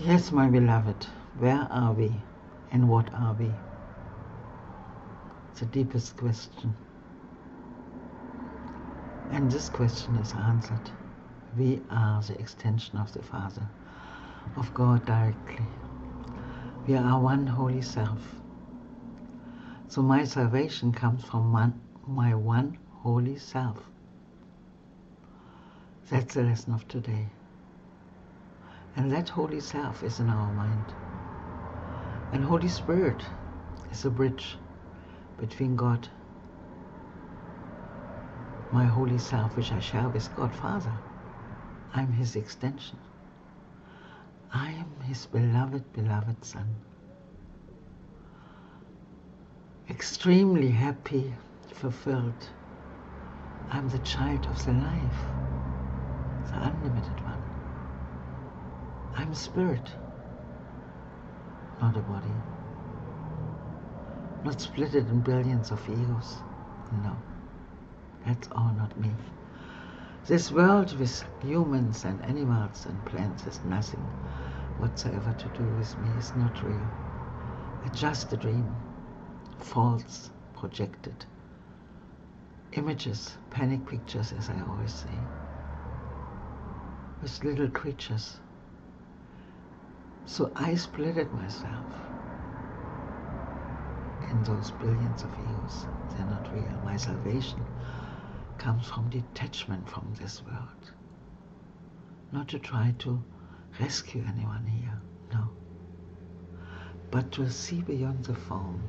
Yes, my beloved, where are we and what are we? It's the deepest question. And this question is answered. We are the extension of the Father, of God directly. We are one holy self. So my salvation comes from my one holy self. That's the lesson of today. And that holy self is in our mind. And Holy Spirit is a bridge between God, my holy self, which I share with God Father. I'm His extension. I am His beloved, beloved Son. Extremely happy, fulfilled. I'm the child of the life, the unlimited one. I'm a spirit, not a body. Not split it in billions of egos. No, that's all not me. This world with humans and animals and plants has nothing whatsoever to do with me. It's not real. It's just a dream. False, projected. Images, panic pictures, as I always say. With little creatures. So I splitted myself in those billions of egos. They're not real. My salvation comes from detachment from this world. Not to try to rescue anyone here, no. But to see beyond the form.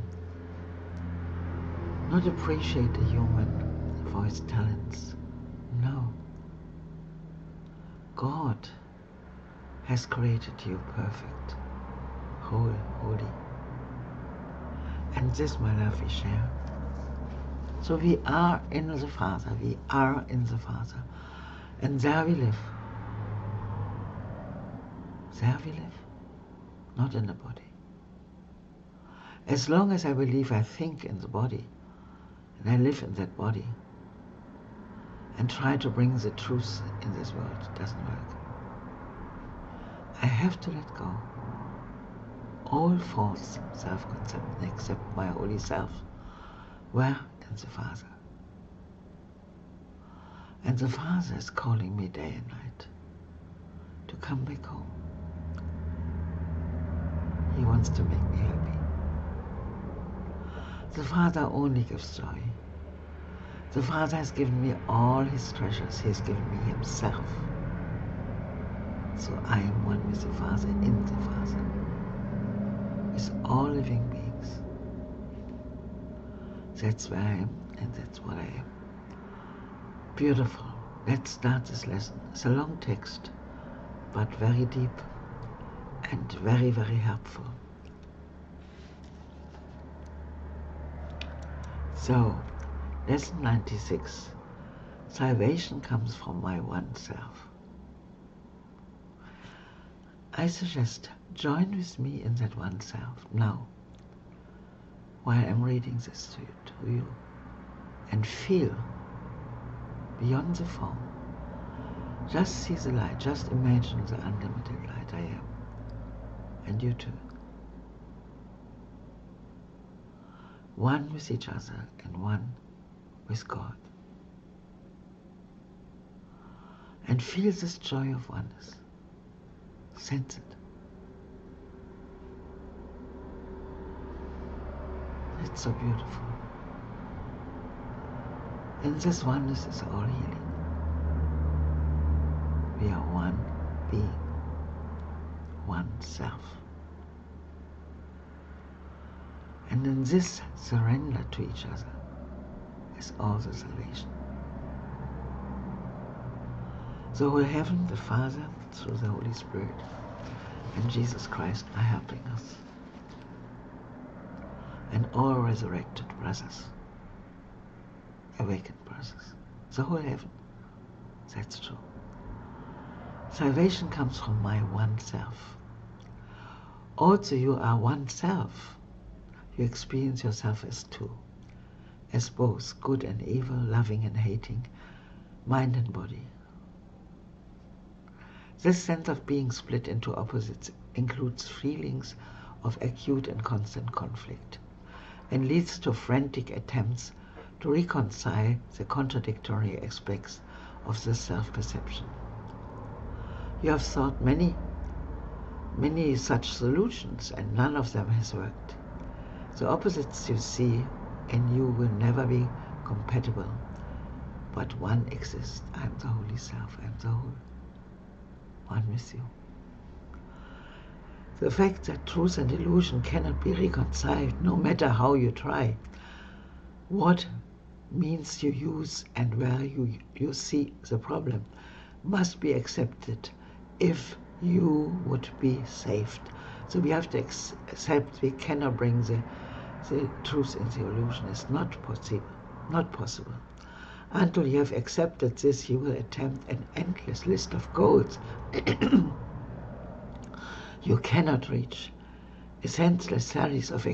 Not appreciate a human for his talents, no. God has created you perfect, whole, holy. And this, my love, we share. So we are in the Father, we are in the Father. And there we live. There we live, not in the body. As long as I believe I think in the body, and I live in that body, and try to bring the truth in this world, it doesn't work. I have to let go. All false self-concept except my holy self. Where? In the Father. And the Father is calling me day and night to come back home. He wants to make me happy. The Father only gives joy. The Father has given me all His treasures. He has given me Himself. So I am one with the Father, in the Father, with all living beings. That's where I am, and that's what I am. Beautiful. Let's start this lesson. It's a long text, but very deep and very, very helpful. So, lesson 96. Salvation comes from my one self. I suggest join with me in that one self now, while I'm reading this to you, and feel beyond the form. Just see the light, just imagine the unlimited light I am, and you too. One with each other and one with God. And feel this joy of oneness. Sense it. It's so beautiful. In this oneness is all healing. We are one being, one self. And in this surrender to each other is all the salvation. The whole heaven, the Father, through the Holy Spirit, and Jesus Christ are helping us. And all resurrected brothers, awakened brothers, the whole heaven, that's true. Salvation comes from my one self. Also you are one self. You experience yourself as two, as both good and evil, loving and hating, mind and body. This sense of being split into opposites includes feelings of acute and constant conflict, and leads to frantic attempts to reconcile the contradictory aspects of the self-perception. You have thought many such solutions, and none of them has worked. The opposites you see in you will never be compatible, but one exists. I am the Holy Self. I am the whole, one with you. The fact that truth and illusion cannot be reconciled, no matter how you try, what means you use and where you see the problem, must be accepted if you would be saved. So we have to accept we cannot bring the truth and the illusion. It's not possible. Until you have accepted this, you will attempt an endless list of goals you cannot reach, a senseless series of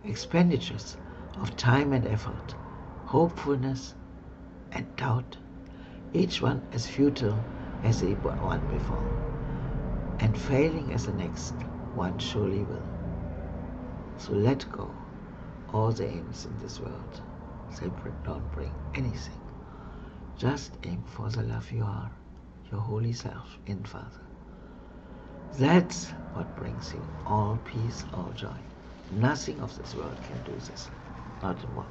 expenditures of time and effort, hopefulness and doubt, each one as futile as the one before, and failing as the next one surely will. So let go all the aims in this world. They don't bring anything. Just aim for the love you are, your holy self in Father. That's what brings you all peace, all joy. Nothing of this world can do this, not more.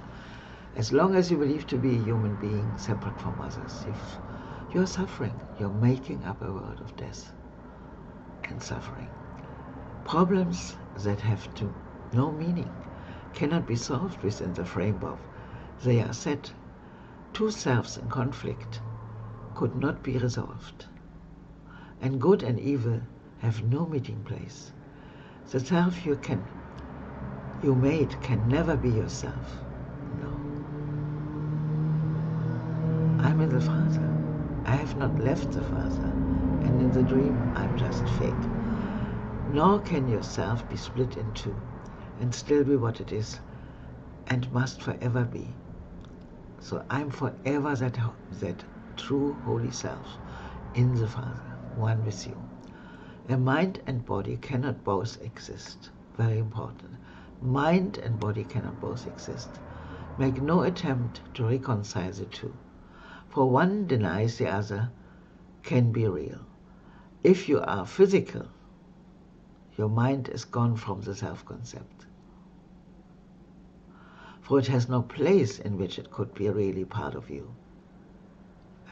As long as you believe to be a human being separate from others, if you're suffering, you're making up a world of death and suffering. Problems that have no meaning cannot be solved within the framework they are set. Two selves in conflict could not be resolved, and good and evil have no meeting place. The self you made can never be yourself. No. I'm in the Father. I have not left the Father, and in the dream I'm just fake. Nor can yourself be split in two and still be what it is and must forever be. So I'm forever that true holy self in the Father, one with you. A mind and body cannot both exist. Very important. Mind and body cannot both exist. Make no attempt to reconcile the two, for one denies the other can be real. If you are physical, your mind is gone from the self-concept, for it has no place in which it could be really part of you.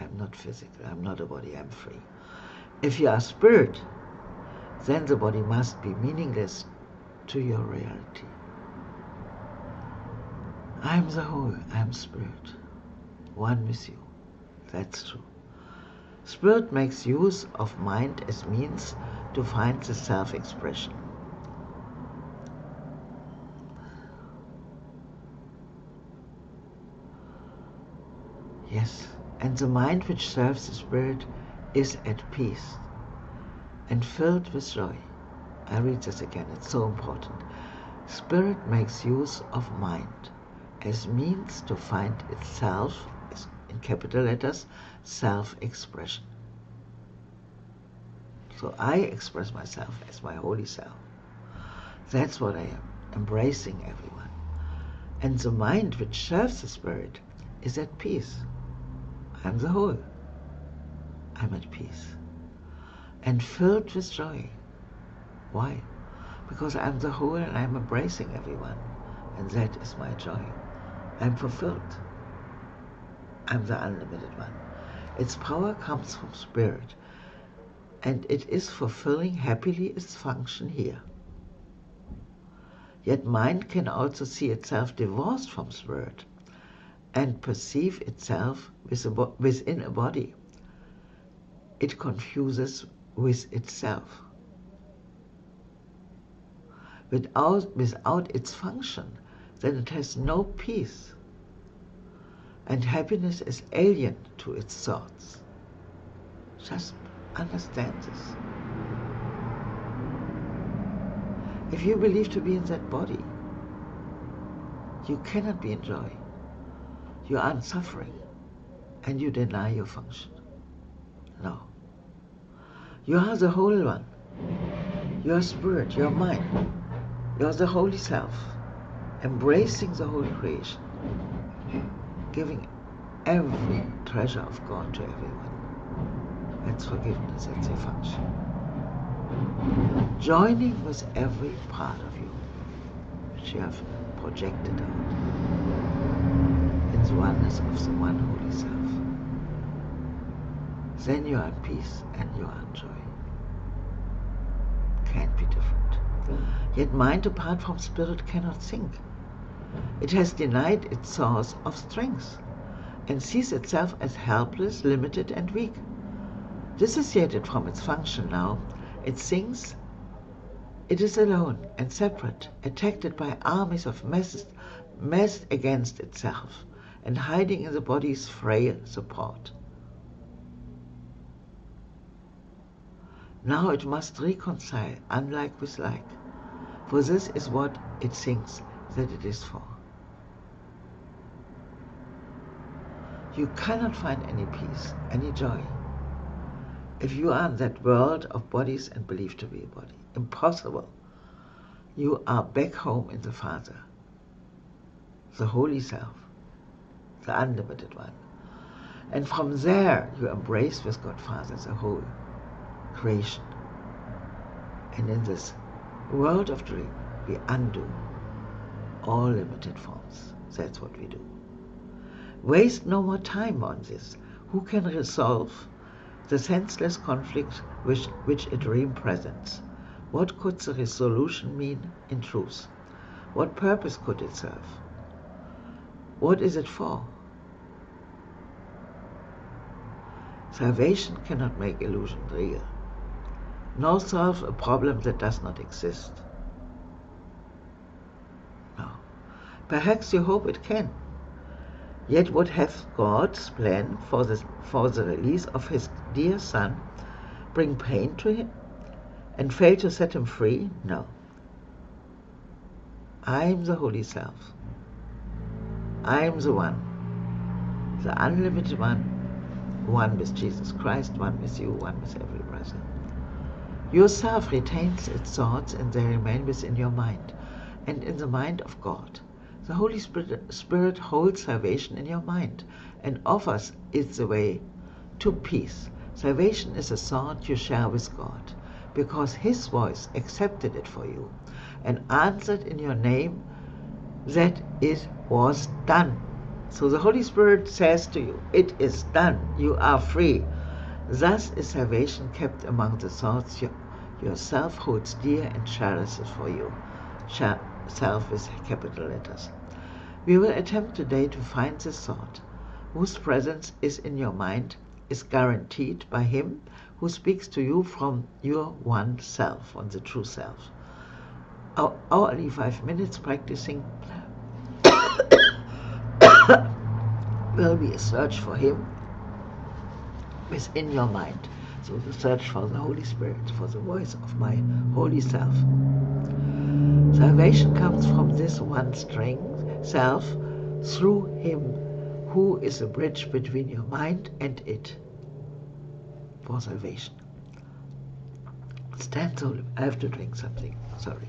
I'm not physical, I'm not a body, I'm free. If you are spirit, then the body must be meaningless to your reality. I am the whole, I am spirit, one with you. That's true. Spirit makes use of mind as means to find the self-expression. Yes, and the mind which serves the spirit is at peace and filled with joy. I read this again, it's so important. Spirit makes use of mind as means to find itself, in capital letters, self-expression. So I express myself as my holy self. That's what I am, embracing everyone. And the mind which serves the spirit is at peace. I'm the whole. I'm at peace. And filled with joy. Why? Because I'm the whole and I'm embracing everyone. And that is my joy. I'm fulfilled. I'm the unlimited one. Its power comes from spirit. And it is fulfilling happily its function here. Yet mind can also see itself divorced from spirit and perceive itself within a body. It confuses with itself. Without its function, then it has no peace. And happiness is alien to its thoughts. Just understand this. If you believe to be in that body, you cannot be in joy. You are in suffering, and you deny your function. No. You are the whole one. your spirit, your mind. You're the Holy Self, embracing the whole creation, giving every treasure of God to everyone. That's forgiveness, that's a function. Joining with every part of you, which you have projected out, in the oneness of the one Holy Self. Then you are in peace and you are in joy. Can't be different. Yet mind apart from spirit cannot think. It has denied its source of strength and sees itself as helpless, limited and weak. Dissociated from its function now, it thinks it is alone and separate, attacked by armies of massed against itself and hiding in the body's frail support. Now it must reconcile unlike with like, for this is what it thinks that it is for. You cannot find any peace, any joy, if you are in that world of bodies and believe to be a body. Impossible. You are back home in the Father, the Holy Self, the unlimited one. And from there you embrace with God Father the whole creation. And in this world of dream, we undo all limited forms. That's what we do. Waste no more time on this. Who can resolve the senseless conflict which a dream presents? What could the resolution mean in truth? What purpose could it serve? What is it for? Salvation cannot make illusion real, nor solve a problem that does not exist. No. Perhaps you hope it can. Yet would have God's plan for the release of his dear Son bring pain to him and fail to set him free? No. I am the Holy Self. I am the one, the unlimited one with Jesus Christ, one with you, one with every brother. Yourself retains its thoughts and they remain within your mind and in the mind of God. The Holy Spirit holds salvation in your mind and offers it the way to peace. Salvation is a thought you share with God because his voice accepted it for you and answered in your name that it was done. So the Holy Spirit says to you, it is done, you are free. Thus is salvation kept among the thoughts yourself holds dear and cherishes for you. Self with capital letters. We will attempt today to find this thought, whose presence is in your mind, is guaranteed by him who speaks to you from your one self, on the true self. Our hourly 5 minutes practicing will be a search for him within your mind. So the search for the Holy Spirit, for the voice of my holy self. Salvation comes from this one strength, self, through him who is a bridge between your mind and it for salvation. Stand so, I have to drink something, sorry.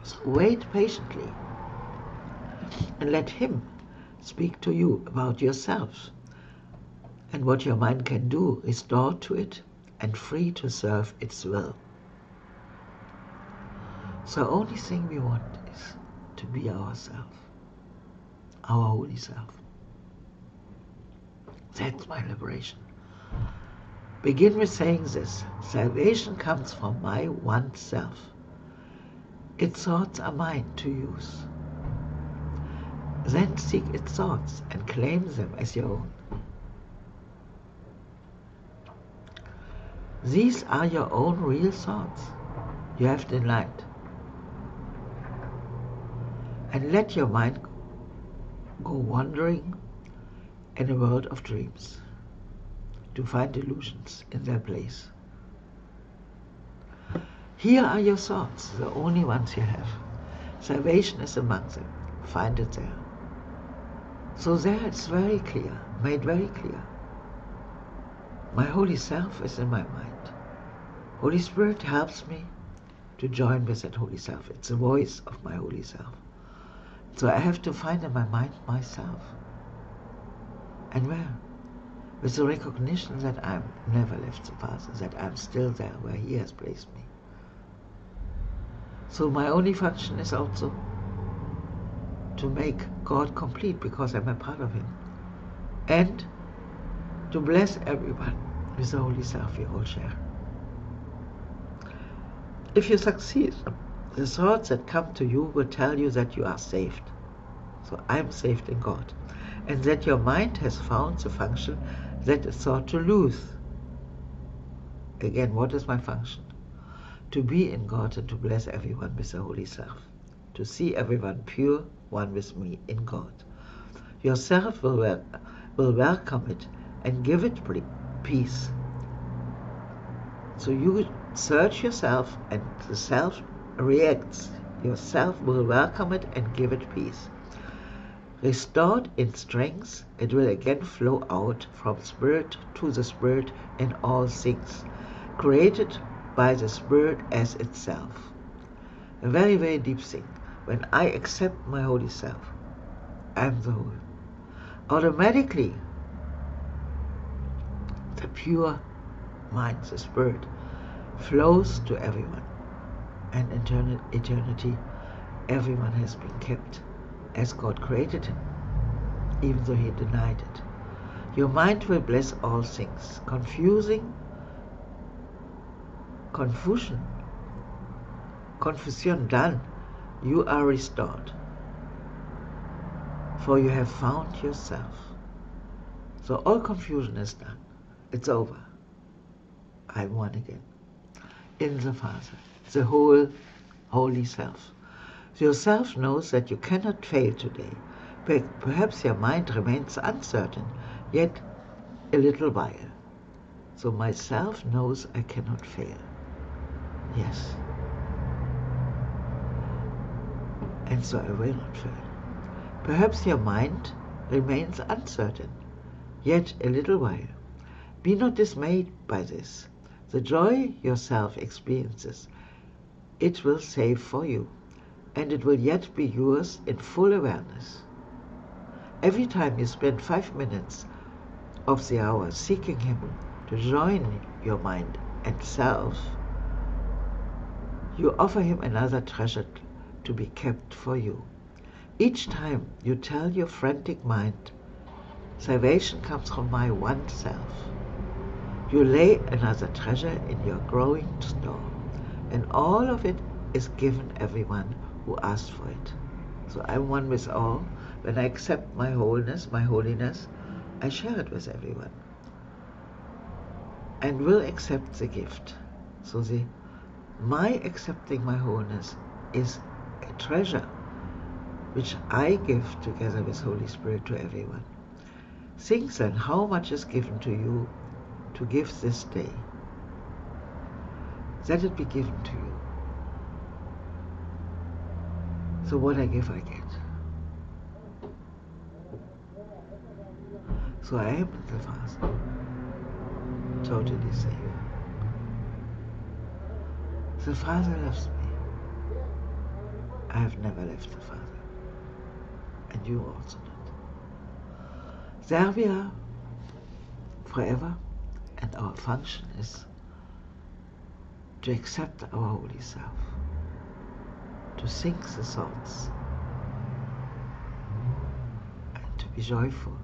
So wait patiently and let him speak to you about yourself and what your mind can do, restored to it and free to serve its will. So the only thing we want is to be ourselves, our holy self. That's my liberation. Begin with saying this: salvation comes from my one self. Its thoughts are mine to use. Then seek its thoughts and claim them as your own. These are your own real thoughts you have denied. And let your mind go wandering in a world of dreams to find illusions in their place. Here are your thoughts, the only ones you have. Salvation is among them. Find it there. So there it's very clear. made very clear. My Holy Self is in my mind. Holy Spirit helps me to join with that Holy Self. It's the voice of my Holy Self. So I have to find in my mind myself. And where? With the recognition that I've never left the Father, that I'm still there where He has placed me. So my only function is also to make God complete, because I'm a part of Him. And to bless everyone with the Holy Self we all share. If you succeed, the thoughts that come to you will tell you that you are saved. So I'm saved in God. And that your mind has found the function that is thought to lose. Again, what is my function? To be in God and to bless everyone with the Holy Self. To see everyone pure, one with me in God. Yourself will welcome it and give it peace. So you search yourself and the self reacts. Yourself will welcome it and give it peace. Restored in strength, it will again flow out from spirit to the spirit in all things, created by the Spirit as itself. A very, very deep thing. When I accept my Holy Self, I'm the whole. Automatically, the pure mind, the Spirit, flows to everyone. And in eternity, everyone has been kept as God created him, even though he denied it. Your mind will bless all things. Confusion, done, you are restored. For you have found yourself. So all confusion is done. It's over. I'm one again. In the Father, the whole Holy Self. Yourself knows that you cannot fail today. Perhaps your mind remains uncertain, yet a little while. So myself knows I cannot fail. Yes. And so I will not fail. Perhaps your mind remains uncertain, yet a little while. Be not dismayed by this. The joy yourself experiences, it will save for you, and it will yet be yours in full awareness. Every time you spend 5 minutes of the hour seeking Him to join your mind and self, you offer Him another treasure to be kept for you. Each time you tell your frantic mind, salvation comes from my one self, you lay another treasure in your growing store, and all of it is given everyone who asks for it. So I'm one with all. When I accept my wholeness, my holiness, I share it with everyone, and will accept the gift. So my accepting my wholeness is a treasure which I give together with Holy Spirit to everyone. Think then how much is given to you to give this day. Let it be given to you. So what I give, I get. So I am in the Father, totally safe. The Father loves me. I have never left the Father, and you also not. There we are forever, and our function is to accept our Holy Self, to think the thoughts, and to be joyful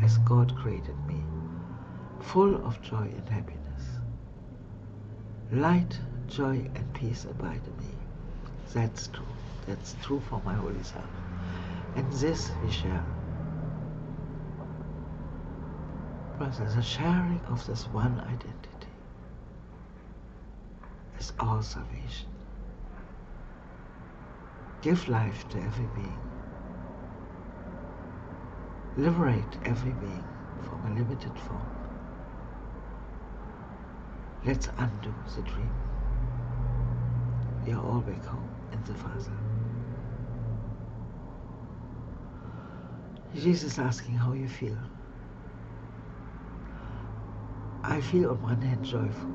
as God created me, full of joy and happiness. Light, joy, and peace abide in me. That's true. That's true for my Holy Self. And this we share. Brothers, the sharing of this one identity is all salvation. Give life to every being. Liberate every being from a limited form. Let's undo the dream. We are all back home in the Father. Jesus is asking how you feel. I feel on one hand joyful.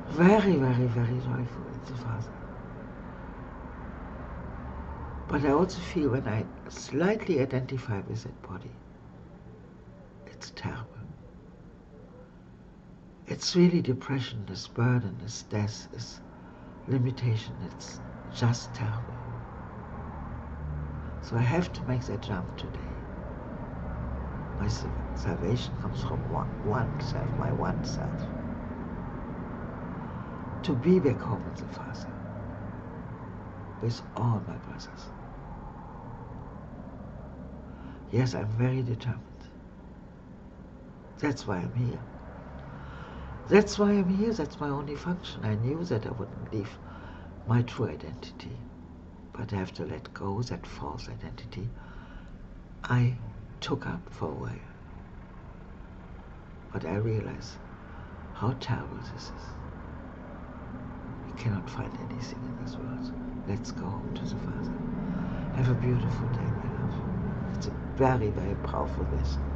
Very, very, very joyful in the Father. But I also feel when I slightly identify with that body, it's terrible. It's really depression, it's burden, it's death, it's limitation, it's just terrible. So I have to make that jump today. My salvation comes from one self, my one self. To be back home in the Father, with all my brothers. Yes, I'm very determined. That's why I'm here. That's why I'm here, that's my only function. I knew that I wouldn't leave my true identity, but I have to let go that false identity I took up for a while. But I realize how terrible this is. We cannot find anything in this world. Let's go home to the Father. Have a beautiful day, my love. It's a very, very powerful message.